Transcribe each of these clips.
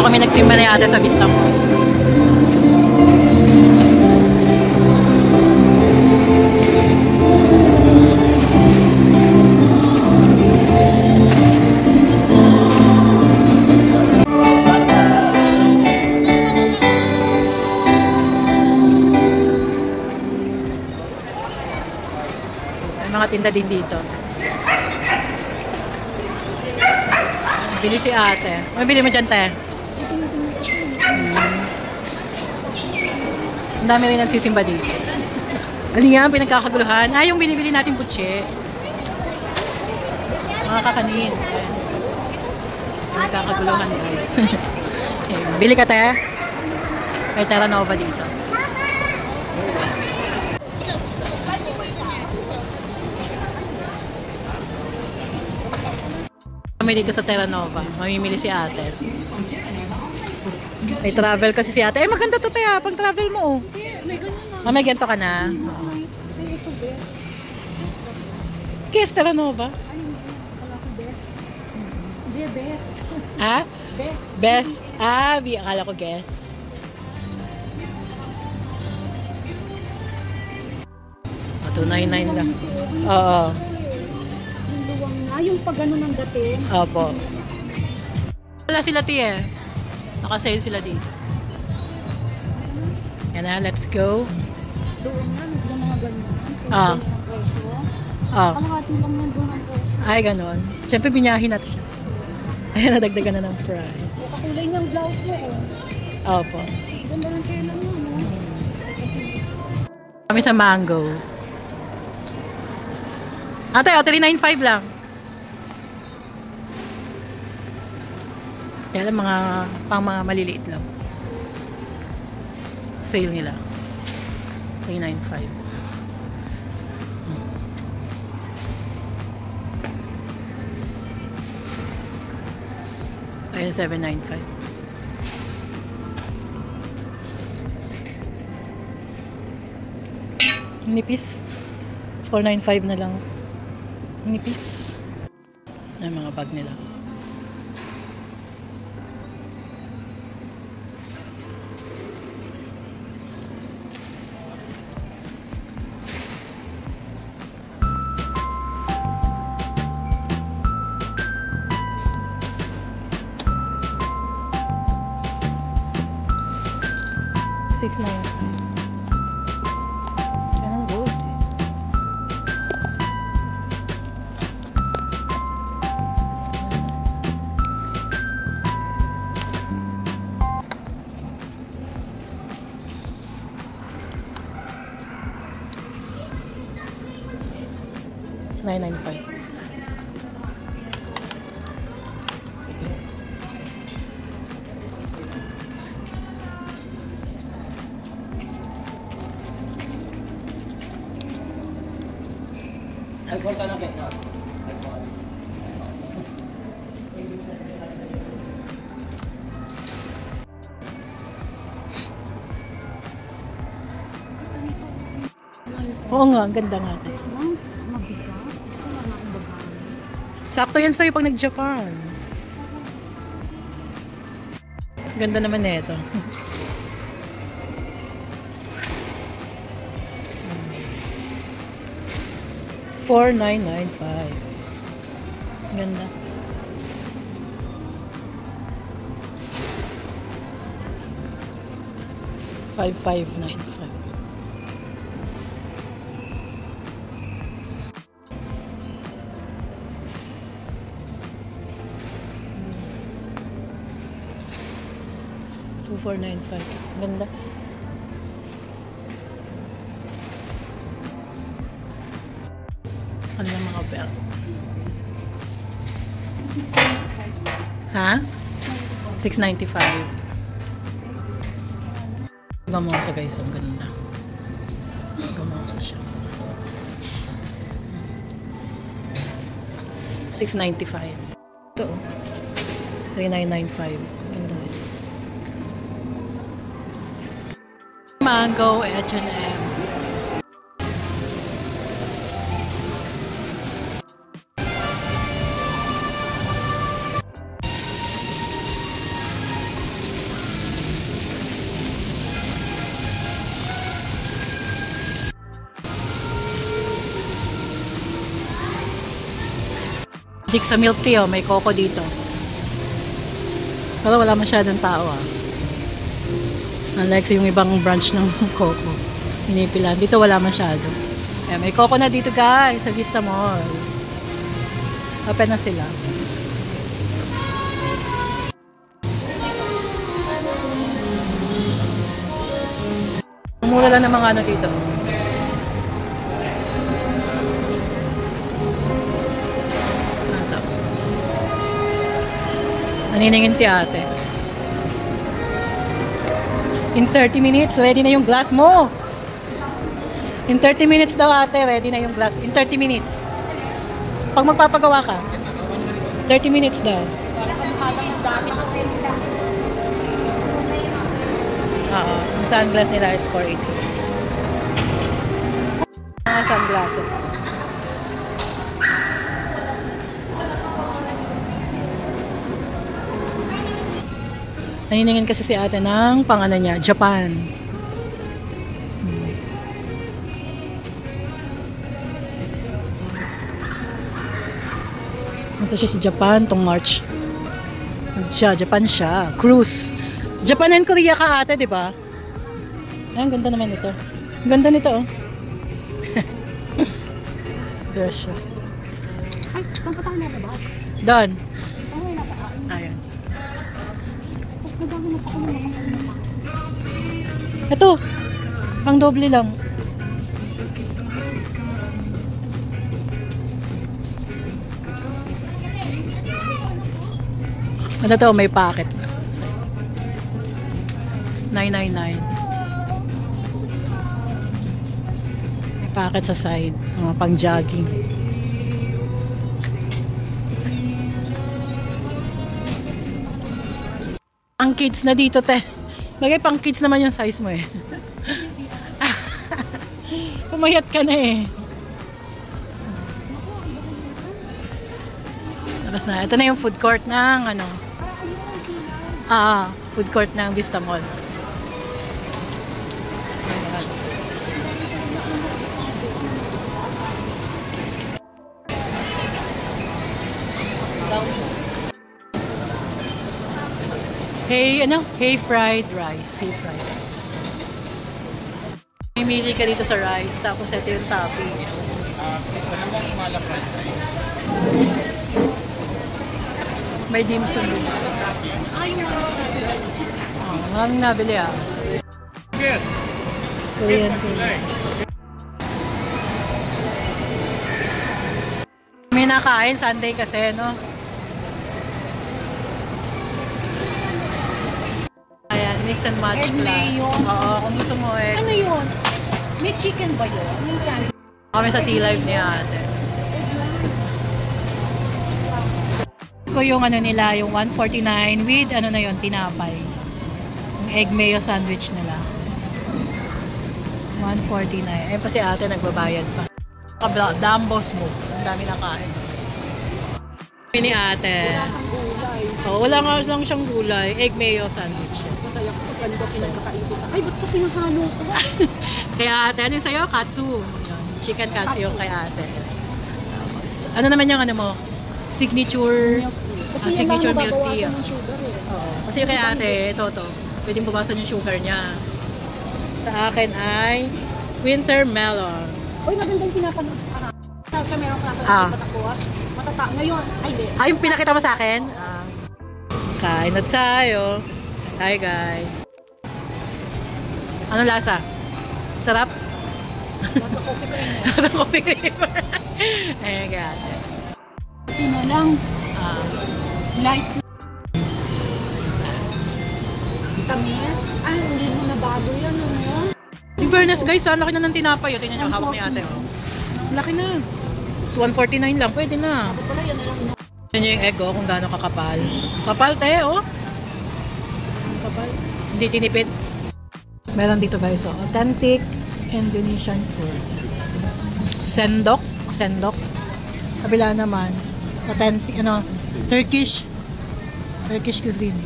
kami nagsimba na yata sa Vista Mall. May mga tinda din dito. Bili si ate. May bili mo dyan, te? Ang dami rin nagsisimba dito. Ano yan? Pinagkakaguluhan. Ah, yung binibili natin butche. Mga kakanin. Pinagkakaguluhan. Bili ka, te? May Terra Nova dito. Kami dito sa Terra Nova. Mamimili si ate. May travel kasi si ate. Eh, maganda to tayo. Pag travel mo. Oh, may ganito ka na. Guess Terra Nova. Best. Ha? Best. Ah, akala ko guess. Oh, 299 lang. Oo. Yung pag ano ng dating. Opo. Wala sila tiye. Naka-sale sila dito. Yan na, let's go. Doon nga, nagdang mga ganyan. Ah. Ah. Kalahati lang nandun ang presyo. Ay, ganon. Siyempre, binyahin natin siya. Ayan, nadagdagan na ng price. Kakulay ng blouse mo, oh. Opo. Ganda ng tela mo, no? Kami sa Mango. Ate, 395 lang. Kaya lang pang mga maliliit lang. Sale nila. 395. Ayun, 795. Nipis. 495 na lang. Nipis. Na mga bag nila. $6.95. Yan ang gold. $9.95. Oo nga, ang ganda nga. Mabigat. Gusto lang akong babae. Sakto yan sa'yo pag nag-Japan. Ganda naman na ito. $4,995. Ganda. $5,595. $2,495. Ganda. Ano yung mga belt? Ha? $695. Gamosa guys, ang ganda. Gamosa siya. $695. Ito. $3,995. Ganda rin. Mango, H&M. Dik sa milk tea, oh, may coco dito. Pero wala masyadong tao, ah. Unlike yung ibang branch ng coco. Pinipilan. Dito wala masyado. Ayan, may coco na dito, guys, sa Vista Mall. Open na sila. Mura lang ng mga ano dito. Naniningin si ate. In 30 minutes, ready na yung glass mo. In 30 minutes daw ate, ready na yung glass. In 30 minutes. Pag magpapagawa ka, 30 minutes daw. Oo. Yung sunglass nila is 480. Mga sunglasses. Naniningin kasi si ate ng pang-ano niya, Japan. Ito siya sa Japan, tong March. Japan siya. Cruise. Japan and Korea ka ate, di ba? Ay, ang ganda naman ito. Ang ganda nito, oh. Dress siya. Ay, saan pa tayo nalabas? Doon. Ay, nakaan. Ayan. Nagdami na pa kami naman. Ito. Pang doble lang. Ano to? May packet. 999. May packet sa side. Pang jogging. Ang kids na dito, te. Bagay pang kids naman yung size mo, eh. Pumayat ka na, eh. Tapos na. Ito na yung food court ng, ano. Food court ng Vista Mall. Hey, ano? Hey fried rice. Hey fried rice. Mimili ka dito sa rice, tapos ito yung topping. Dalawang mala fried rice. May dim sum din. Maraming nabili, ah. Korean food. May nakain, Sunday kasi, no? Mix and match Egg lang. mayo. Oo, kung gusto mo eh. Ano yun? May chicken ba yun? Minsan. Kami sa T-Live ni ate. Ko yung ano nila, yung 149 with ano na yun, tinapay. Yung egg mayo sandwich nila. 149. Eh pa si ate nagbabayad pa. Dambos mo. Ang dami na kain. Ni ate. Oh, wala nga lang siyang gulay. Egg mayo sandwich. Kaya ko ganda pinagkakaito sa... Ay, ba't ko pinahalo ko? Kaya ate, ano yung sa'yo? Katsu. Yun. Chicken katsu yung kay ate. Tapos, ano naman yung ano mo? Signature Kasi yan lang signature milk tea. nababawasan ng sugar eh. Oo. Kasi yung kay ate, ito. Pwedeng babasan yung sugar niya. Sa akin ay winter melon. Uy, magandang pinapanood. Sa meron ka Ah. na patakuas. Ngayon, ay di. Ay, yung pinakita mo sa akin? Kain na tayo. Hi guys. Ano lasa? Sarap? Nasa coffee cream. Sa coffee creamer. Ayan gata. Pino lang. Light. Tamis. Ay, hindi mo na bago yan, ano? In fairness guys, ang laki na ng tinapay. O, tingnan nyo, hawak ni ate. Oh. Laki na. So, 149 lang. Pwede na. Ako pala, yan na lang. Yan yung egg, oh, kung gaano kakapal. Kapal, te, oh. Kapal. Hindi tinipid. Meron dito guys, oh. Authentic Indonesian food. Sendok. Sendok. Kabila naman. Authentic, ano, Turkish cuisine.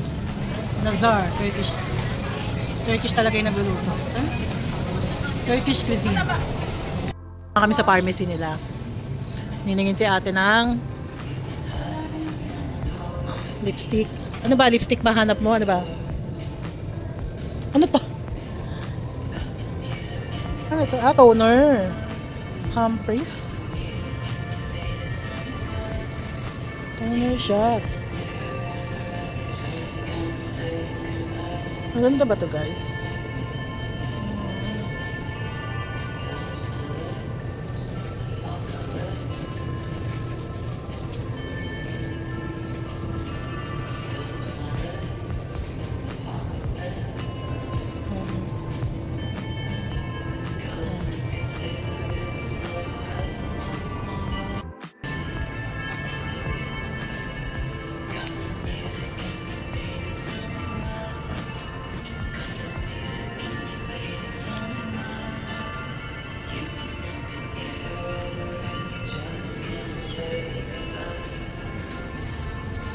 Nazar, Turkish talaga yung nagluluto. Huh? Turkish cuisine. Kami sa pharmacy nila. Niningin si ate ng Lipstick. Ano ba? Lipstick ba hanap mo? Ano ba? Ano to? Ano ito? Ah, toner. Humphreys. Toner siya. Maganda ba to, guys?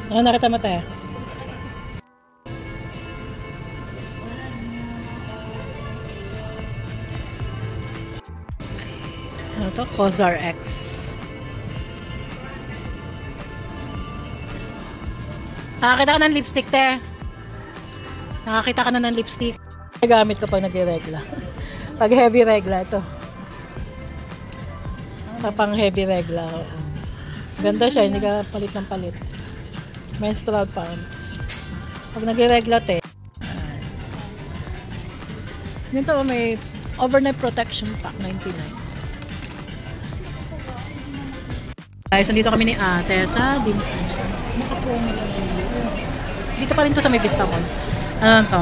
Ano nakita mo tayo? Ano to? Cosar X. Nakakita ka ng lipstick, te. Nakakita ka na ng lipstick. Gamit ko pag nag-regla. Pag heavy regla, ito. Pang heavy regla. Ganda siya, hindi ka palit ng palit. Menstrual pants. Pag nag-regla, te. Yun to, may overnight protection pack, 99. Guys, nandito kami ni ate sa Dimsum. Dito pa rin to sa may Vista Mall. Ano to?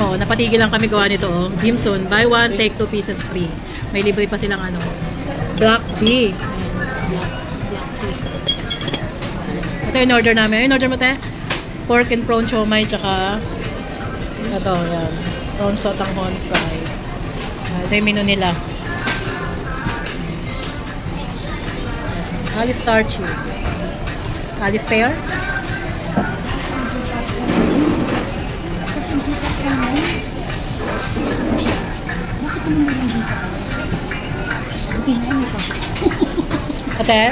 Oo, napatigil lang kami gawa nito. Oh. Dimsum, buy one, take 2 pieces free. May libre pa silang ano. Black tea. Black tea. Ito yung order namin. Yung order mo, te? Pork and prawn siomai, tsaka ito, yan. Prawn sotanghon fry. Ito yung menu nila. Alice starchy. Alice pear? Ate?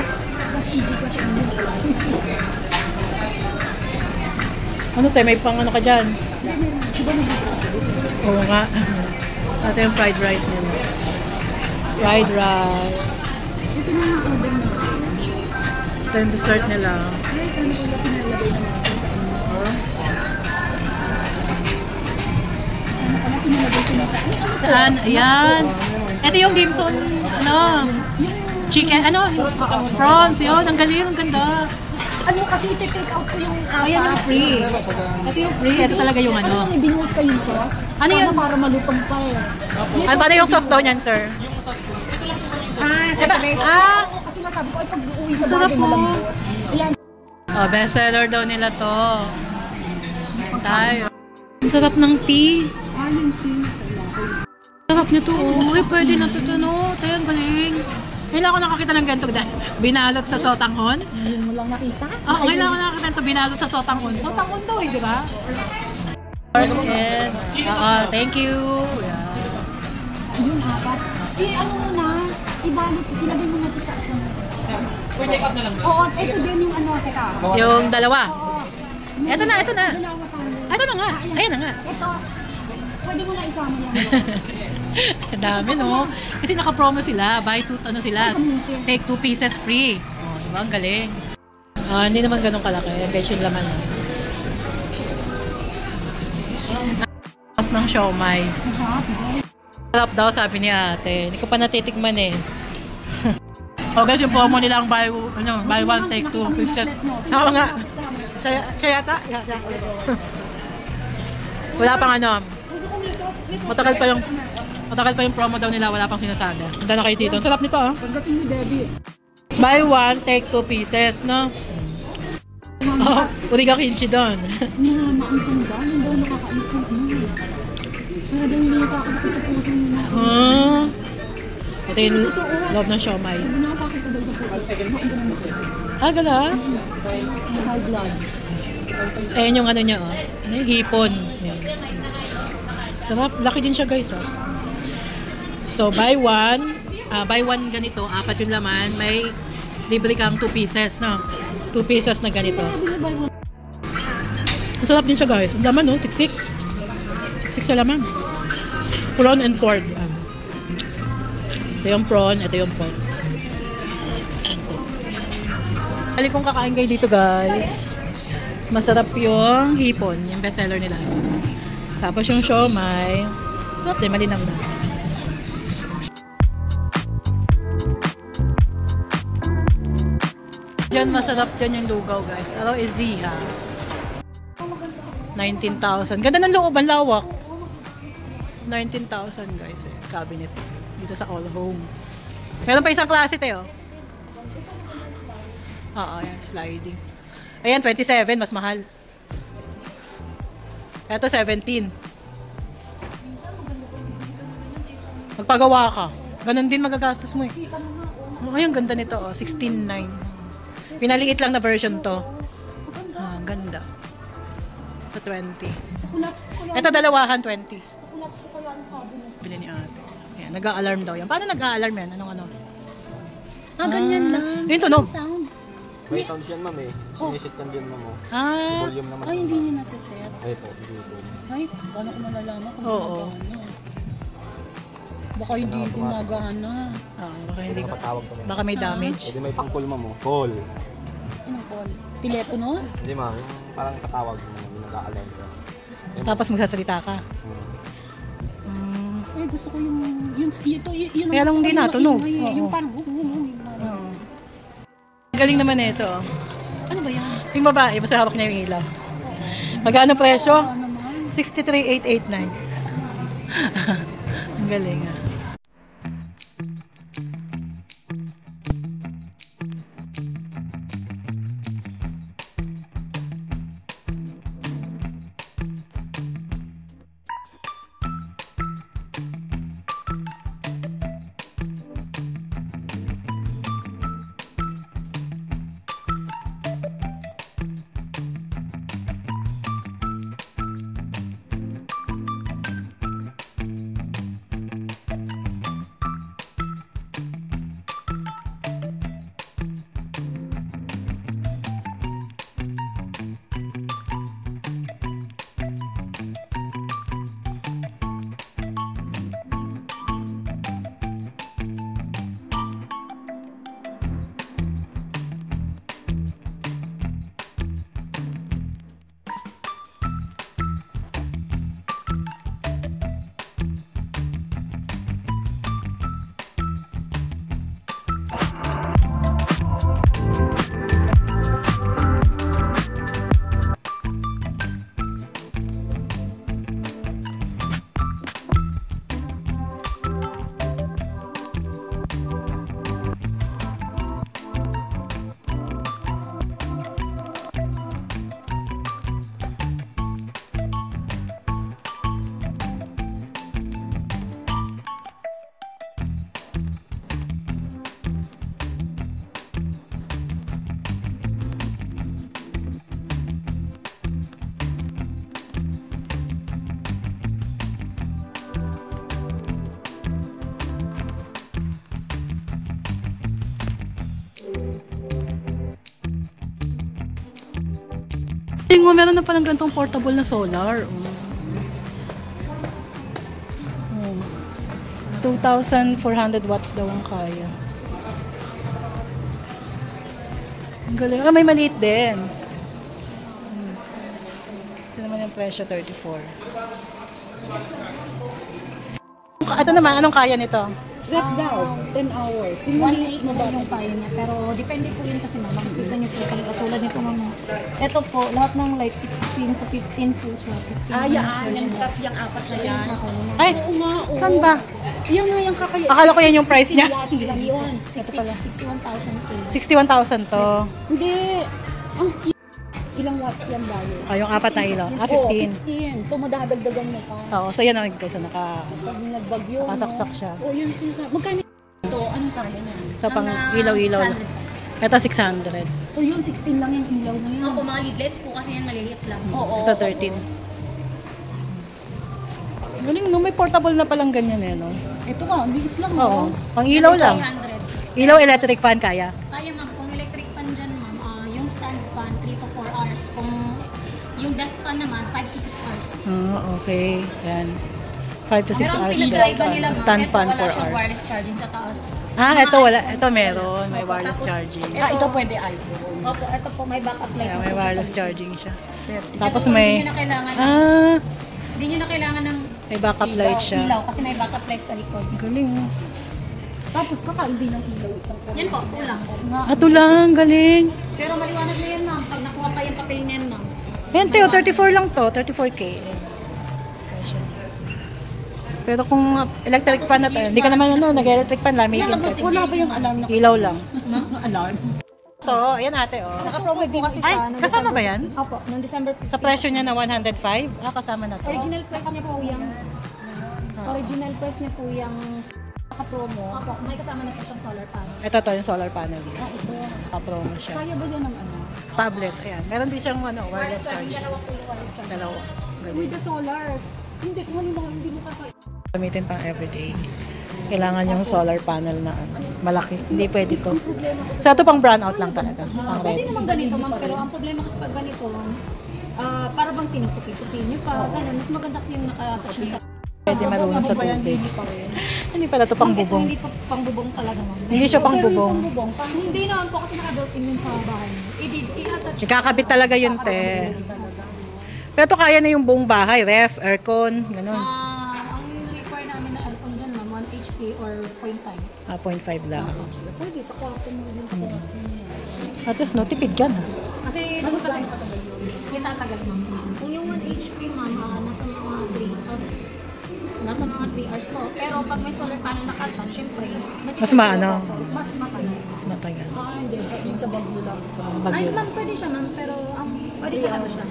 Ano tayo? May pang ano ka dyan? Oo nga. Ito yung fried rice nila. Fried rice. Ito na nga order mo. Ito yung dessert nila. Ay, sana ko lang pinalagay na natin sa ano. Sana pala pinalagay ko na sa ano. Saan? Ayan. Ito yung dimsum, ano? Chicken, ano? Prawns, yun. Ang galing, ang ganda. Ano kasi iti-take out ko yung Ayan yung free. Ito yung free. Ito talaga yung ano. May binuhos ka yung sauce. Ano Sana yun? para malutong pa eh. Ano ba yung sauce daw niyan, sir? Separate. Kasi nasabi ko, ay pag uuwi sa Sarap bagay mo. malambot. Ayan. Oh, best seller daw nila to. Tayo. Ang sarap ng tea. Yung pink. Sarap nito. Uy, pwede na ito. No? Tayo, ang galing. Ngayon ako nakakita ng ganito. Binalot sa sotanghon. Ngayon mo lang nakita? Oo, ngayon ako nakakita nito. Binalot sa sotanghon. Sotanghon daw eh, di ba? Thank you. Yung apat. Ano mo na? Ibalot. Ilagay mo na ito sa asang. Pwede out na lang. Oo, ito din yung ano. Teka. Yung dalawa. Oo. Ito na, ito na. Dalawa tayo. Ito na nga. Ayan na nga. Ito. Pwede mo na isama yan. Ang dami, no? Kasi naka-promo sila. Buy 2, ano sila? Take 2 pieces free. Oh, diba? Ang galing. Hindi naman ganun kalaki. Guys, yung laman. Tapos ng siomai. Sarap daw, sabi ni ate. Hindi ko pa natitikman eh. Oh guys, yung promo nila ang buy one, take 2 pieces. Oo nga. Kaya yata? Wala pang ano. Matagal pa yung promo daw nila, wala pang sinasabi. Punta na kayo dito. Ang sarap nito, ah. Pagdating ni Debbie. Buy one, take 2 pieces, no? Oh, uri ka kimchi doon. Mama, ang tanda. Hindi daw nakakainis ng ano. Para daw hindi nakakasakit sa puso niya. Ito yung loob ng siomai. Hindi nakakasakit daw sa puso. Gala? High blood. Ayan yung ano niya, oh. Ano yung hipon. Ayan. Sarap. Laki din siya, guys, oh. So, buy one ganito, 4 yung laman. May libre kang 2 pieces, no? 2 pieces na ganito. Masarap din siya guys. Ang laman no, siksik. Siksik sa laman. Prawn and pork. Ito yung prawn, ito yung pork. Hali kong kakain kayo dito guys. Masarap yung hipon, yung bestseller nila. Tapos yung siomai. Sarap din, malinang na. Diyan masarap dyan yung lugaw guys. Araw is Ziha. 19,000. Ganda ng looban, lawak. 19,000 guys eh. Cabinet. Dito sa All Home. Meron pa isang klase tayo. Oo, yan. Sliding. Ayan, 27. Mas mahal. Ito, 17. Magpagawa ka. Ganon din magagastos mo eh. Ay, ang ganda nito. Oh. 16,900. Pinaliit lang na version to. Ah, ganda. Ito 20. Ito dalawahan 20. Bili ni ate. Ayan, nag-a-alarm daw yan. Paano nag-a-alarm yan? Anong ano? Ganyan lang. Yung tunog. Sound. May sound yan, ma'am eh. Sinisit lang din, ma'am. Ah, Volume naman. Ay, hindi niya nasa-set. Ay, ito. Dito. Ay, paano ko malalaman kung Oo. gumagana? Baka hindi gumagana. baka hindi ka. Napatawag kami. Baka may damage. Pwede may pang-call, ma'am. Call. Anong call? Telepono? Hindi, ma'am. Yung parang katawag mo. Nag-aalarm ka. Tapos magsasalita ka. Eh, gusto ko yung Kaya lang hindi natunog. Oo. Yung parang, Oo. Galing naman ito. ano ba yan? Yung babae, basta hawak niya yung ilaw. Magkano presyo? 63,889. Ang galing ah. Tingnan mo, meron na palang gantong portable na solar. 2,400 watts daw ang kaya. Ang galing. Ah, may maliit din. Ito naman yung presyo, 34. Ito naman, anong kaya nito? Trip daw, 10 hours. 1.8 na daw yung kaya niya. Pero depende po yun kasi mama. Makikita niyo po talaga tulad nito mama. Ito po, lahat ng like 16 to 15 po siya. 15 yung apat na yan. Ay, saan ba? Yung nga yung kakaya. Akala ko yan yung price niya. Yun, 61,000 po. 61,000 to. Hindi. Ang ilang watts yan bayo? Oh, yung apat na ilaw. Ah, Oo, 15. 15. So madadagdagan mo pa. Oo, so yan ang guys, Pag nagbagyo, nakasaksak siya. O yun sinasabi. Magkano ito? Anong kaya na? Sa pang ilaw-ilaw lang. Ito 600. So yun, 16 lang yung ilaw na yun. Opo, mga leadlets po kasi yan maliliit lang. Oo. Ito 13. Galing no, may portable na palang ganyan eh, no? Ito nga, ang liit lang. Oo, no? pang ilaw lang. 300. Ilaw electric fan kaya. Kaya ma'am, kung electric fan dyan ma'am, yung stand fan, 3 to 4 hours. Kung Yung dust pan naman, 5 to 6 hours. Okay. Yan. 5 to 6 Pero ang hours. pinagkaiba nila, ma'am, Stand ito fan wala 4 siyang hours. wireless charging sa taas. Ito wala. Ito meron. May Opo, wireless tapos, charging. ito pwede iPhone. Opo, ito po may backup light. Kaya na may po wireless sa charging siya. likod. Tapos Ito po, may... Hindi nyo na kailangan ng, hindi nyo na kailangan ng may backup light siya. ilaw kasi may backup light sa likod. Galing. Tapos kakaindi ng ilaw. Yan po, kulang. Ito lang. Galing. Pero maliwanag na yan, ma'am. Pag nakuha pa yung papel niyan, ma'am. Yan, Teo. 34 lang to. 34K. Pero kung electric fan na tayo, hindi ka naman nag-electric fan lang. May Wala ba yung alarm na ilaw lang. alarm? Ito, ayan ate, oh. Naka-promo po kasi Ay, siya. noong kasama December- ba yan? Opo, noong December 15. Sa presyo niya na 105, kasama na to. Original price niya po yung original price niya po yung naka-promo. Opo, may kasama na po siyang solar panel. Ito to, yung solar panel. Ito. Pa-promo siya. Kaya ba yan ng ano? Tablet, ayan. Meron din siyang wireless charging. Dalawa po yung wireless charging. Dalawa. With the solar. Hindi, kung halimbawa hindi mo kaka... Gamitin pang everyday. Kailangan yung solar panel na malaki. Hindi pwede to. So, ito pang brownout lang talaga. Pang Pwede red. naman ganito, ma'am, pero ang problema kasi pag ganito, para bang tinutupi-tupi niyo pa, ganun. Mas maganda kasi yung naka-attach na sa... Pwede marunong sa tubig. Hindi pala to pang Ito bubong. hindi pa pang bubong talaga, ma'am. Hindi siya pang bubong. Hindi naman po kasi naka-built-in yun sa bahay niyo. I-attach. Ikakabit talaga yun, te. Pero ito kaya na yung buong bahay. Ref, aircon, ganun. Ang require namin na aircon dyan, ma'am, 1 HP or 0.5. 0.5 lang. Pwede, sa kwarto mo yun sa kwarto mo. At least, no, tipid ka na. Kasi, ano sa yung tatagal, ma'am. Kung yung 1 HP, ma'am, nasa mga 3 hours po. Pero pag may solar panel na kalpan, syempre, Mas maano? Mas matagal. Mas matagal. Hindi, yung sa bagyo lang. Sa Ay, Bagyo. ma'am, pwede siya, ma'am. Pero, pwede talaga siya.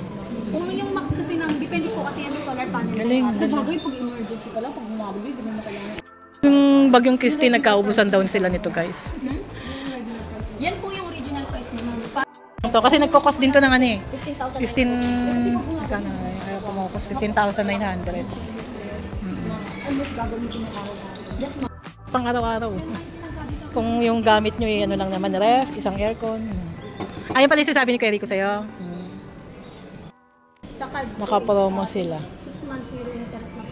Kung yung max kasi ng, depende po kasi yan sa solar panel. Galing. Sa bagay, pag emergency ka lang, pag umabog yun, di mo na kailangan. Yung bagyong Christine, nagkaubusan daw sila nito, guys. Yan po yung original price niya, ma'am. Ito, kasi nagkukos din to ng ano eh. 15,000. 15,900. Almost gagamitin mo araw-araw. Yes, ma'am. Pang araw-araw. Kung yung gamit nyo ano lang naman, ref, isang aircon. Ayun pala yung sinasabi ni Kuya Rico sa'yo. Sa card po Naka-promo is, sila. 6 months zero interest na po